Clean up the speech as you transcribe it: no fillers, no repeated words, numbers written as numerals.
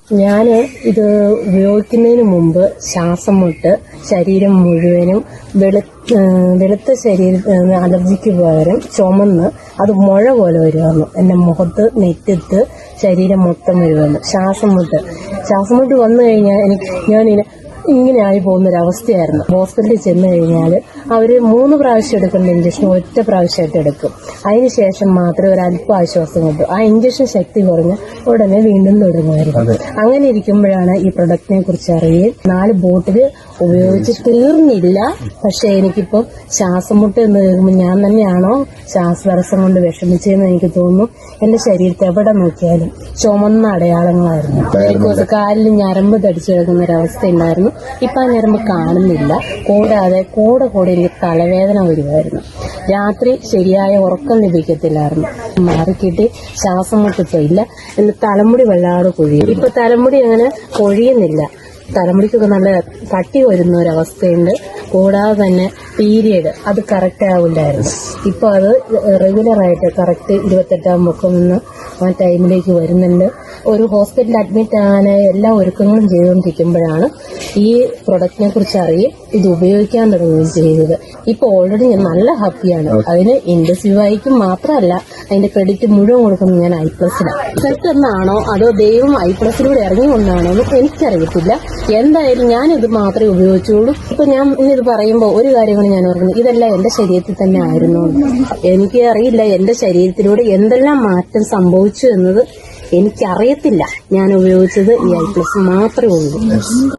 ഞാൻ ഇത് ഉപയോഗിക്കുന്നതിന് മുമ്പ് ശ്വാസം മുട്ട്, ശരീരം മുഴുവനും വെളുത്ത ശരീരം അലർജിക്ക് പകരം ചുമന്ന് അത് മുഴ പോലെ വരുമായിരുന്നു. എൻ്റെ മുഖത്ത്, നെറ്റത്ത്, ശരീരം മൊത്തം വരുമായിരുന്നു. ശ്വാസം മുട്ട് വന്നു കഴിഞ്ഞാൽ ഞാനിങ്ങനെ ഇങ്ങനെ ആയി പോകുന്നൊരവസ്ഥയായിരുന്നു. ഹോസ്പിറ്റലിൽ ചെന്ന് കഴിഞ്ഞാൽ അവർ 3 പ്രാവശ്യം എടുക്കേണ്ട ഇഞ്ചക്ഷൻ ഒറ്റ പ്രാവശ്യമായിട്ട് എടുക്കും. അതിനുശേഷം മാത്രമേ ഒരല്പം ആശ്വാസം കിട്ടൂ. ആ ഇഞ്ചക്ഷൻ ശക്തി കുറഞ്ഞ് ഉടനെ വീണ്ടും തുടങ്ങുമായിരുന്നു. അങ്ങനെ ഇരിക്കുമ്പോഴാണ് ഈ പ്രൊഡക്റ്റിനെ കുറിച്ച് അറിയുകയും 4 ബോട്ടിൽ ഉപയോഗിച്ച് തീർന്നില്ല. പക്ഷെ എനിക്കിപ്പോൾ ശ്വാസം മുട്ട് എന്ന് കേൾക്കുമ്പോൾ ഞാൻ തന്നെയാണോ ശ്വാസതടസ്സം കൊണ്ട് വിഷമിച്ചതെന്ന് എനിക്ക് തോന്നുന്നു. എന്റെ ശരീരത്തെ എവിടെ നോക്കിയാലും ചുമന്ന അടയാളങ്ങളായിരുന്നു. കാലിൽ ഞരമ്പ് തടിച്ചു കിടക്കുന്ന ഒരവസ്ഥ ഉണ്ടായിരുന്നു. ഇപ്പൊ ആ ഞരമ്പ് കാണുന്നില്ല. കൂടാതെ കൂടെ എനിക്ക് തലവേദന വരുമായിരുന്നു. രാത്രി ശരിയായ ഉറക്കം ലഭിക്കത്തില്ലായിരുന്നു. മാറിക്കിട്ടി ശ്വാസം മുട്ടിപ്പോ ഇല്ല. എന്നിട്ട് തലമുടി വല്ലാതെ കൊഴിയും. ഇപ്പൊ തലമുടി അങ്ങനെ കൊഴിയുന്നില്ല. തലമുടിക്കൊക്കെ നല്ല കട്ടി വരുന്ന ഒരവസ്ഥയുണ്ട്. കൂടാതെ തന്നെ പീരിയഡ് അത് കറക്റ്റ് ആവില്ലായിരുന്നു. ഇപ്പൊ അത് റെഗുലറായിട്ട് കറക്റ്റ് 28-ാം പൊക്കം ആ ടൈമിലേക്ക് വരുന്നുണ്ട്. ഒരു ഹോസ്പിറ്റലിൽ അഡ്മിറ്റ് ആകാൻ എല്ലാ ഒരുക്കങ്ങളും ചെയ്തുകൊണ്ടിരിക്കുമ്പോഴാണ് ഈ പ്രൊഡക്റ്റിനെ കുറിച്ച് അറിയും ഇത് ഉപയോഗിക്കാൻ തുടങ്ങുകയും ചെയ്തത്. ഇപ്പൊ ഓൾറെഡി ഞാൻ നല്ല ഹാപ്പിയാണ്. അതിന് ഇൻഡസ്യുവായിക്കും മാത്രമല്ല അതിന്റെ ക്രെഡിറ്റ് മുഴുവൻ കൊടുക്കുന്നത് ഞാൻ ഐപ്ലസിലാണ്. റിസൾട്ട് എന്നാണോ അതോ ദൈവം ഐപ്ലസിലൂടെ ഇറങ്ങിക്കൊണ്ടാണോ എന്ന് എനിക്കറിയത്തില്ല. എന്തായാലും ഞാനിത് മാത്രമേ ഉപയോഗിച്ചുള്ളൂ. ഇപ്പൊ ഞാൻ ഇന്നിത് പറയുമ്പോൾ ഒരു കാര്യമാണ് ഞാൻ ഓർക്കുന്നത്, ഇതെല്ലാം എന്റെ ശരീരത്തിൽ തന്നെ ആയിരുന്നു. എനിക്ക് അറിയില്ല എന്റെ ശരീരത്തിലൂടെ എന്തെല്ലാം മാറ്റം സംഭവിച്ചു എന്നത് എനിക്കറിയത്തില്ല. ഞാൻ ഉപയോഗിച്ചത് ഈ ഐപ്ലസ് മാത്രമേ ഉള്ളൂ.